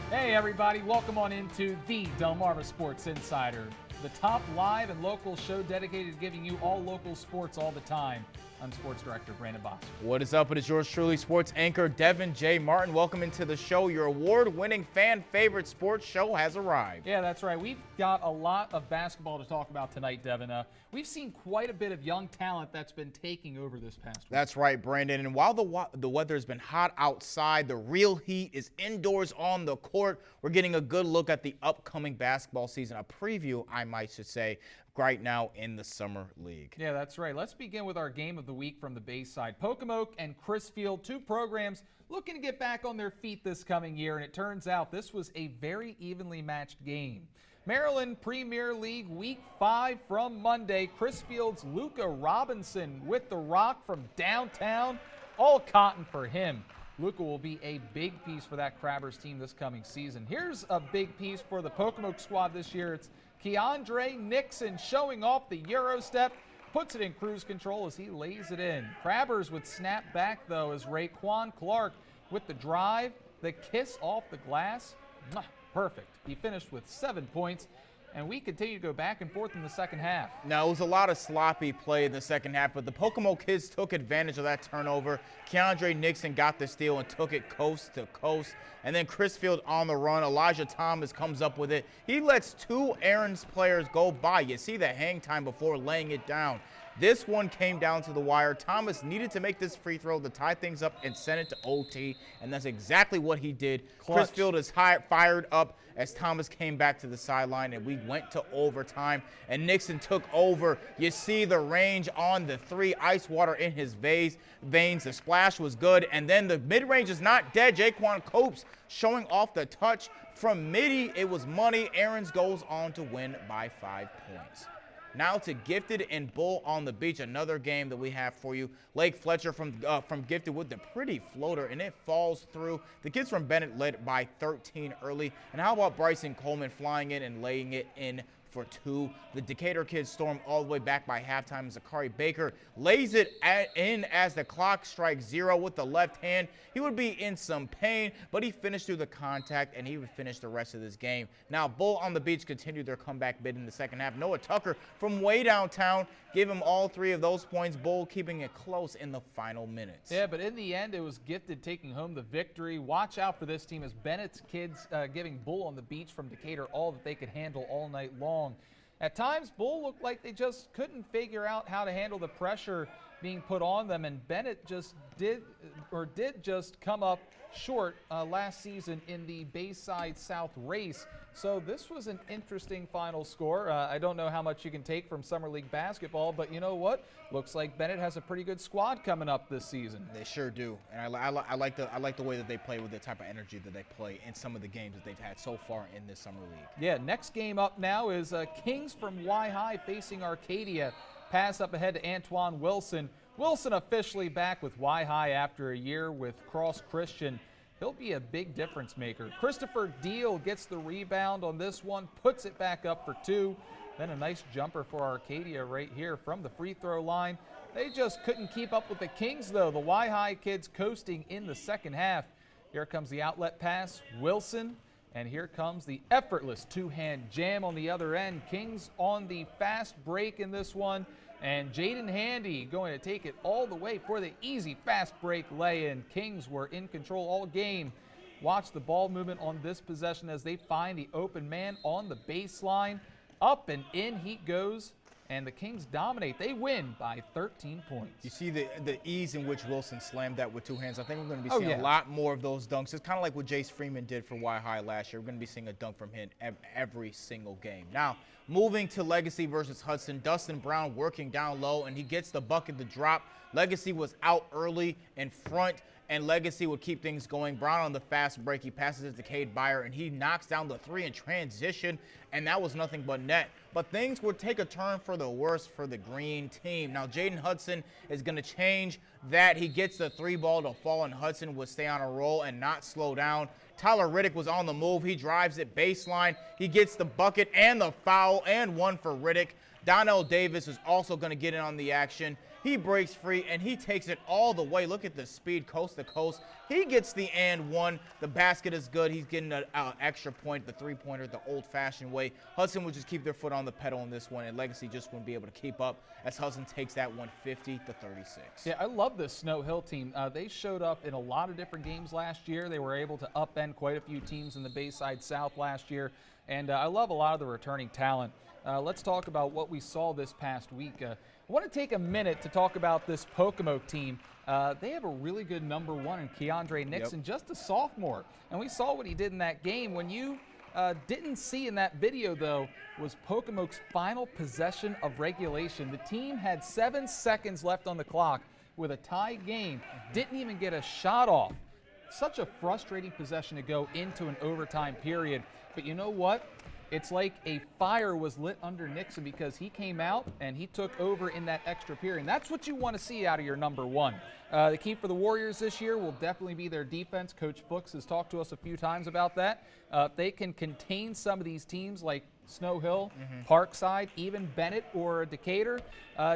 Hey everybody, welcome on into the Delmarva Sports Insider, the top live and local show dedicated to giving you all local sports all the time. I'm Sports Director Brandon Boss. What is up? It is yours truly, sports anchor Devin J. Martin. Welcome into the show. Your award-winning fan favorite sports show has arrived. Yeah, that's right. We've got a lot of basketball to talk about tonight, Devin. We've seen quite a bit of young talent that's been taking over this past week. That's right, Brandon. And while the weather has been hot outside, the real heat is indoors on the court. We're getting a good look at the upcoming basketball season, a preview, I might should say, right now in the Summer League. Yeah, that's right. Let's begin with our game of the week from the Bayside. Pocomoke and Crisfield, two programs looking to get back on their feet this coming year, and it turns out this was a very evenly matched game. Maryland Premier League Week 5 from Monday. Crisfield's Luca Robinson with the rock from downtown. All cotton for him. Luca will be a big piece for that Crabbers team this coming season. Here's a big piece for the Pocomoke squad this year. It's Keandre Nixon showing off the Euro step, puts it in cruise control as he lays it in. Crabbers would snap back, though, as Raekwon Clark with the drive, the kiss off the glass. Perfect. He finished with 7 points, and we continue to go back and forth in the second half. Now, it was a lot of sloppy play in the second half, but the Pocomoke kids took advantage of that turnover. Keandre Nixon got the steal and took it coast to coast. And then Crisfield on the run. Elijah Thomas comes up with it. He lets two Aaron's players go by. You see the hang time before laying it down. This one came down to the wire. Thomas needed to make this free throw to tie things up and send it to OT, and that's exactly what he did. Clutch. Crisfield is fired up as Thomas came back to the sideline, and we went to overtime, and Nixon took over. You see the range on the three, ice water in his veins. The splash was good, and then the mid-range is not dead. Jaquan Copes showing off the touch from midi. It was money. Aaron's goes on to win by 5 points. Now to Gifted and Bull on the Beach, another game that we have for you. Lake Fletcher from Gifted with the pretty floater, and it falls through. The kids from Bennett led by 13 early. And how about Bryson Coleman flying in and laying it in for 2. The Decatur kids storm all the way back by halftime. Zachary Baker lays it in as the clock strikes 0 with the left hand. He would be in some pain, but he finished through the contact, and he would finish the rest of this game. Now, Bull on the Beach continued their comeback bid in the second half. Noah Tucker from way downtown gave him all 3 of those points. Bull keeping it close in the final minutes. Yeah, but in the end, it was Gifted taking home the victory. Watch out for this team as Bennett's kids giving Bull on the Beach from Decatur all that they could handle all night long. At times, Bull looked like they just couldn't figure out how to handle the pressure being put on them, and Bennett just did just come up short last season in the Bayside South race. So this was an interesting final score. I don't know how much you can take from Summer League basketball, but you know what? Looks like Bennett has a pretty good squad coming up this season. They sure do, and I like the way that they play with the type of energy that they play in some of the games that they've had so far in this Summer League. Yeah, next game up now is Kings from Y-High facing Arcadia. Pass up ahead to Antoine Wilson. Wilson officially back with Y-High after a year with Cross Christian. He'll be a big difference maker. Christopher Deal gets the rebound on this one, puts it back up for 2. Then a nice jumper for Arcadia right here from the free throw line. They just couldn't keep up with the Kings, though. The Y-High kids coasting in the second half. Here comes the outlet pass, Wilson. And here comes the effortless two-hand jam on the other end. Kings on the fast break in this one. And Jaden Handy going to take it all the way for the easy fast break lay-in. Kings were in control all game. Watch the ball movement on this possession as they find the open man on the baseline. Up and in he goes. And the Kings dominate. They win by 13 points. You see the ease in which Wilson slammed that with 2 hands. I think we're going to be seeing a lot more of those dunks. It's kind of like what Jace Freeman did for Y-High last year. We're going to be seeing a dunk from him every single game. Now, moving to Legacy versus Hudson. Dustin Brown working down low, and he gets the bucket to drop. Legacy was out early in front, and Legacy would keep things going. Brown on the fast break. He passes it to Cade Byer, and he knocks down the 3 in transition, and that was nothing but net. but things would take a turn for the worse for the green team. Now, Jaden Hudson is going to change that. He gets the 3 ball to fall, and Hudson will stay on a roll and not slow down. Tyler Riddick was on the move. He drives it baseline. He gets the bucket and the foul, and 1 for Riddick. Donnell Davis is also going to get in on the action. He breaks free, and he takes it all the way. Look at the speed, coast to coast. He gets the and 1. The basket is good. He's getting an extra point, the three-pointer, the old-fashioned way. Hudson will just keep their foot on the pedal in this one, and Legacy just won't be able to keep up as Hudson takes that one 50-36. Yeah, I love this Snow Hill team. They showed up in a lot of different games last year. They were able to upend quite a few teams in the Bayside South last year, and I love a lot of the returning talent. Let's talk about what we saw this past week. I want to take a minute to talk about this Pocomoke team. They have a really good number 1 in Keandre Nixon, just a sophomore. And we saw what he did in that game. When you didn't see in that video, though, was Pocomoke's final possession of regulation. The team had 7 seconds left on the clock with a tie game. Didn't even get a shot off. Such a frustrating possession to go into an overtime period. But you know what? It's like a fire was lit under Nixon because he came out and he took over in that extra period. And that's what you want to see out of your number 1. The key for the Warriors this year will definitely be their defense. Coach Fuchs has talked to us a few times about that. If they can contain some of these teams like Snow Hill, Parkside, even Bennett or Decatur,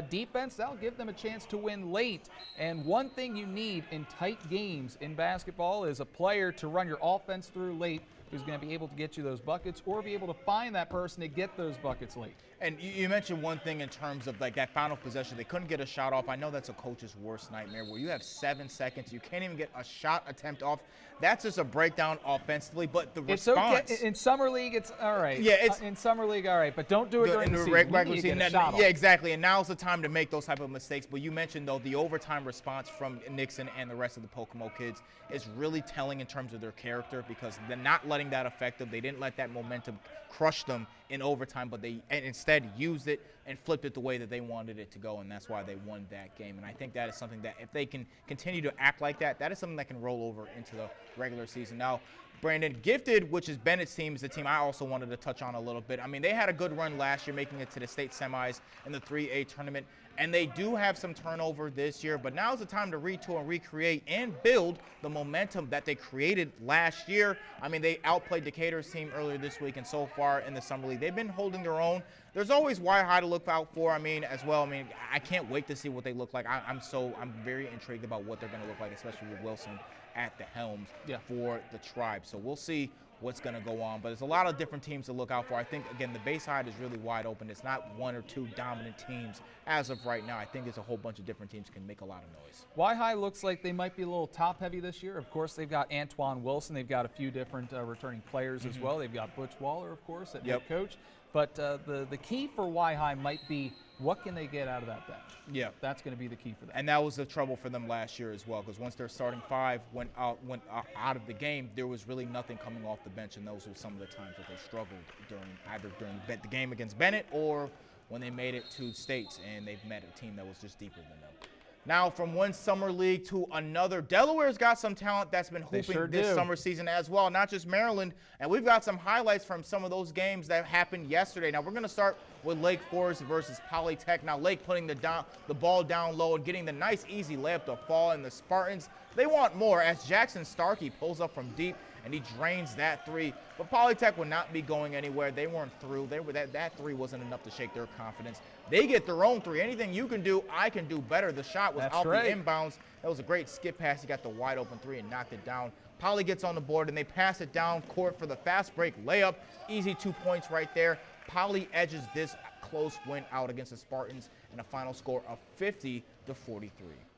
defense, that'll give them a chance to win late. And one thing you need in tight games in basketball is a player to run your offense through late who's going to be able to get you those buckets or be able to find that person to get those buckets late. And you mentioned one thing in terms of like that final possession. They couldn't get a shot off. I know that's a coach's worst nightmare where you have 7 seconds. You can't even get a shot attempt off. That's just a breakdown offensively, but the response. It's okay. In Summer League, it's all right. Yeah, it's in Summer League, all right, but don't do it during the season. Regular You need to season. get a shot off. Yeah, exactly. And now's the time to make those type of mistakes. But you mentioned, though, the overtime response from Nixon and the rest of the Pocomoke kids is really telling in terms of their character because they're not letting that affect them. They didn't let that momentum crush them in overtime, but they instead used it and flipped it the way that they wanted it to go, and that's why they won that game. And I think that is something that if they can continue to act like that, that is something that can roll over into the regular season. Now, Brandon, Gifted, which is Bennett's team, is the team I also wanted to touch on a little bit. I mean, they had a good run last year, making it to the state semis in the 3A tournament, and they do have some turnover this year, but now's the time to retool and recreate and build the momentum that they created last year. I mean, they outplayed Decatur's team earlier this week, and so far in the Summer League, they've been holding their own. There's always Y High to look out for, as well. I can't wait to see what they look like. I'm very intrigued about what they're going to look like, especially with Wilson at the helms for the Tribe. So we'll see what's going to go on. But there's a lot of different teams to look out for. I think, again, the Bayside is really wide open. It's not 1 or 2 dominant teams as of right now. I think there's a whole bunch of different teams can make a lot of noise. Y High looks like they might be a little top-heavy this year. Of course, they've got Antoine Wilson. They've got a few different returning players as well. They've got Butch Waller, of course, at head coach. But the key for Y High might be what can they get out of that bench? Yeah. That's going to be the key for them. And that was the trouble for them last year as well, because once their starting 5 went out of the game, there was really nothing coming off the bench, and those were some of the times that they struggled during the game against Bennett or when they made it to states and they've met a team that was just deeper than them. Now, from one summer league to another, Delaware's got some talent that's been hooping this summer season as well, not just Maryland. And we've got some highlights from some of those games that happened yesterday. Now, we're going to start with Lake Forest versus Polytech. Now, Lake putting the ball down low and getting the nice, easy layup to fall. And the Spartans, they want more as Jackson Starkey pulls up from deep and he drains that 3. But Polytech would not be going anywhere. They weren't through. That 3 wasn't enough to shake their confidence. They get their own 3. Anything you can do, I can do better. The shot was out the inbounds. That was a great skip pass. He got the wide open 3 and knocked it down. Poly gets on the board and they pass it down court for the fast break layup. Easy 2 points right there. Poly edges this close win out against the Spartans and a final score of 50-43.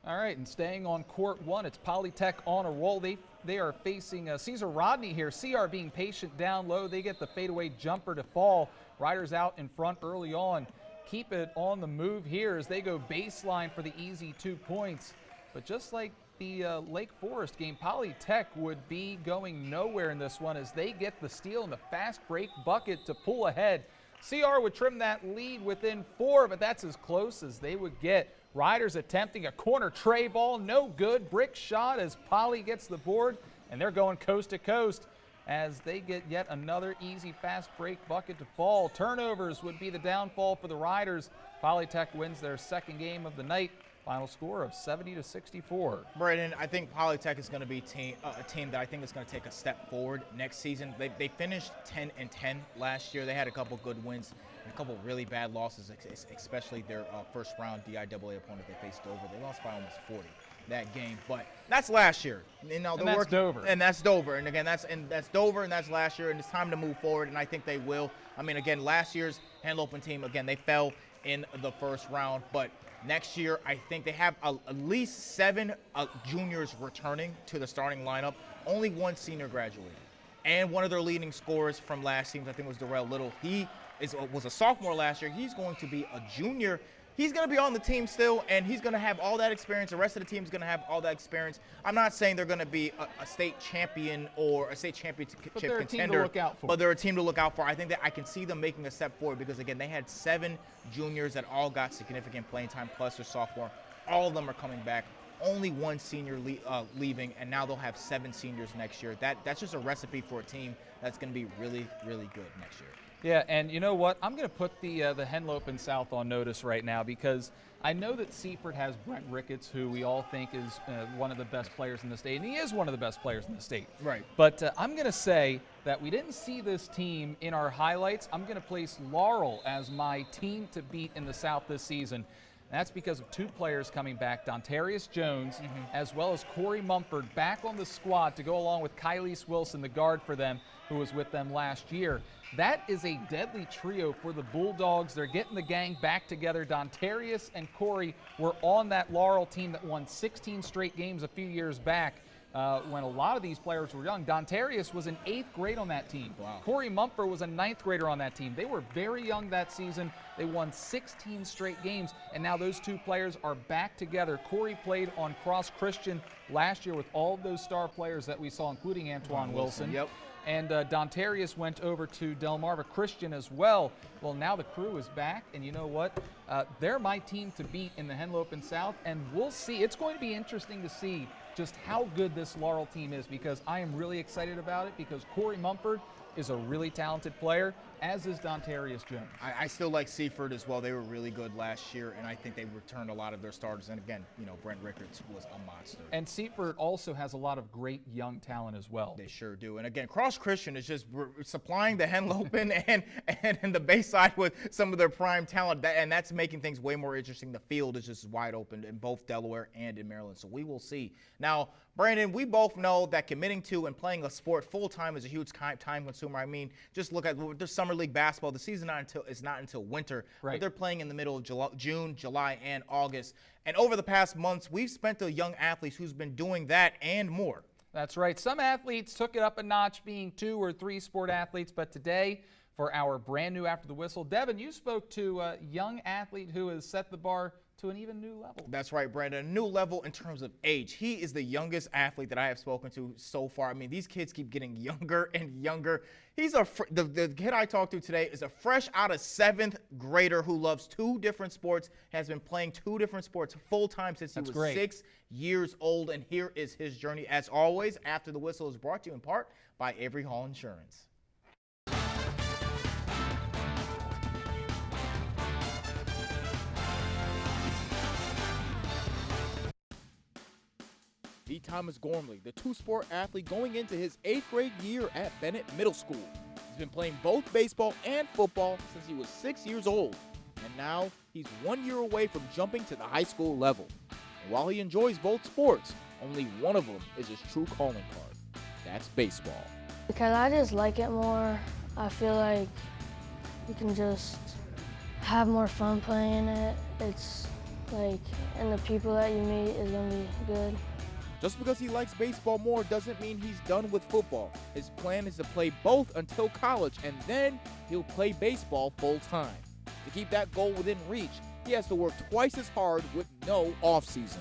All right, and staying on court 1, it's Polytech on a roll. They are facing Cesar Rodney here. CR being patient down low. They get the fadeaway jumper to fall. Riders out in front early on. Keep it on the move here as they go baseline for the easy 2 points. But just like the Lake Forest game, Polytech would be going nowhere in this one as they get the steal and the fast break bucket to pull ahead. CR would trim that lead within 4, but that's as close as they would get. Riders attempting a corner tray ball, no good. Brick shot as Poly gets the board, and they're going coast to coast. as they get yet another easy fast break bucket to fall. Turnovers would be the downfall for the Riders. Polytech wins their second game of the night. Final score of 70-64. Brandon, I think Polytech is going to be a team that I think is going to take a step forward next season. They finished 10-10 last year. They had a couple good wins and a couple really bad losses, especially their first round DIAA opponent they faced Dover. They lost by almost 40 that game, but that's last year. You know, and that's Dover. And that's Dover. And again, that's Dover, and that's last year. And it's time to move forward, and I think they will. I mean, again, last year's Henlopen team, again, they fell in the first round, but next year, I think they have at least 7 juniors returning to the starting lineup. Only 1 senior graduated. And one of their leading scorers from last season, I think, was Darrell Little. He was a sophomore last year. He's going to be a junior. He's going to be on the team still, and he's going to have all that experience. The rest of the team is going to have all that experience. I'm not saying they're going to be a state champion or a state championship contender. A team to look out for. But they're a team to look out for. I think that I can see them making a step forward because, again, they had 7 juniors that all got significant playing time, plus their sophomore. All of them are coming back. Only 1 senior leaving, and now they'll have 7 seniors next year. That's just a recipe for a team that's going to be really, really good next year. Yeah, and you know what? I'm going to put the Henlopen South on notice right now because I know that Seaford has Brent Ricketts, who we all think is one of the best players in the state, and he is one of the best players in the state. Right. But I'm going to say that we didn't see this team in our highlights. I'm going to place Laurel as my team to beat in the South this season. That's because of 2 players coming back, Dontarius Jones, as well as Corey Mumford, back on the squad to go along with Kylese Wilson, the guard for them, who was with them last year. That is a deadly trio for the Bulldogs. They're getting the gang back together. Dontarius and Corey were on that Laurel team that won 16 straight games a few years back. When a lot of these players were young. Dontarius was in 8th grade on that team. Wow. Corey Mumford was a 9th grader on that team. They were very young that season. They won 16 straight games, and now those 2 players are back together. Corey played on Cross Christian last year with all of those star players that we saw, including Antoine Wilson. Yep. And Dontarius went over to Delmarva Christian as well. Well, now the crew is back, and you know what? They're my team to beat in the Henlopen South, and we'll see. It's going to be interesting to see just how good this Laurel team is because I am really excited about it because Corey Mumford is a really talented player, as is Dontarius Jones. I still like Seaford as well. They were really good last year, and I think they returned a lot of their starters. And again, you know, Brent Ricketts was a monster. And Seaford also has a lot of great young talent as well. They sure do. And again, Cross Christian is just supplying the Henlopen and the Bayside with some of their prime talent, and that's making things way more interesting. The field is just wide open in both Delaware and in Maryland, so we will see. Now, Brandon, we both know that committing to and playing a sport full-time is a huge time consumer. I mean, just look at the Summer League basketball. The season is not until winter, right. But they're playing in the middle of June, July, and August. And over the past months, we've spent the young athletes who's been doing that and more. That's right. Some athletes took it up a notch being 2 or 3 sport athletes, but today, for our brand new After the Whistle, Devin, you spoke to a young athlete who has set the bar to an even new level. That's right, Brandon. A new level in terms of age. He is the youngest athlete that I have spoken to so far. I mean, these kids keep getting younger and younger. He's the kid I talked to today is a fresh out of 7th grader who loves 2 different sports, has been playing 2 different sports full-time since he was 6 years old, and here is his journey. As always, After the Whistle is brought to you in part by Avery Hall Insurance. B. Thomas Gormley, the 2-sport athlete going into his 8th grade year at Bennett Middle School. He's been playing both baseball and football since he was 6 years old, and now he's 1 year away from jumping to the high school level. And while he enjoys both sports, only one of them is his true calling card. That's baseball. Because I just like it more. I feel like you can just have more fun playing it. It's like, and the people that you meet is going to be good. Just because he likes baseball more doesn't mean he's done with football. His plan is to play both until college, and then he'll play baseball full time. To keep that goal within reach, he has to work twice as hard with no off season.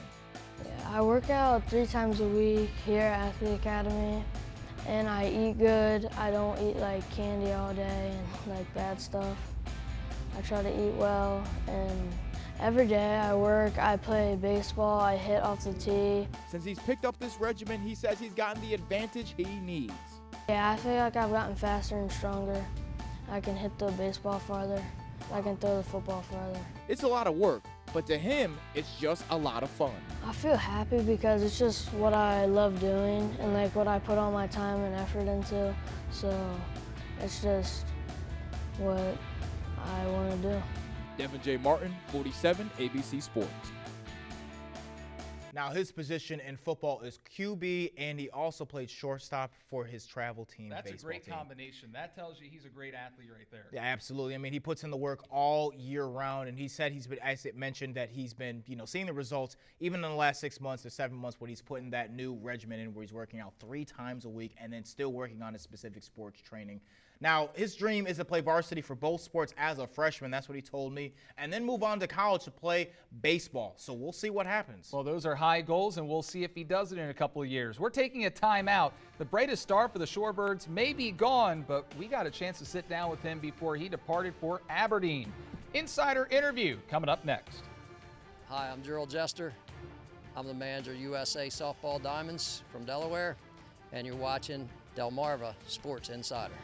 I work out 3 times a week here at Athlete Academy, and I eat good. I don't eat like candy all day and like bad stuff. I try to eat well, and every day I work, I play baseball, I hit off the tee. Since he's picked up this regimen, he says he's gotten the advantage he needs. Yeah, I feel like I've gotten faster and stronger. I can hit the baseball farther. I can throw the football farther. It's a lot of work, but to him, it's just a lot of fun. I feel happy because it's just what I love doing and like what I put all my time and effort into. So it's just what I want to do. Devin J. Martin, 47, ABC Sports. Now, his position in football is QB, and he also played shortstop for his travel team. That's a great team. combination. That tells you he's a great athlete right there. Yeah, absolutely. I mean, he puts in the work all year round, and he said he's been, as it mentioned, that he's been, seeing the results even in the last 6 months to 7 months when he's putting that new regimen in where he's working out 3 times a week and then still working on his specific sports training. Now, his dream is to play varsity for both sports as a freshman. That's what he told me. And then move on to college to play baseball. So we'll see what happens. Well, those are high goals, and we'll see if he does it in a couple of years. We're taking a timeout. The brightest star for the Shorebirds may be gone, but we got a chance to sit down with him before he departed for Aberdeen. Insider interview coming up next. Hi, I'm Gerald Jester. I'm the manager of USA Softball Diamonds from Delaware, and you're watching Delmarva Sports Insider.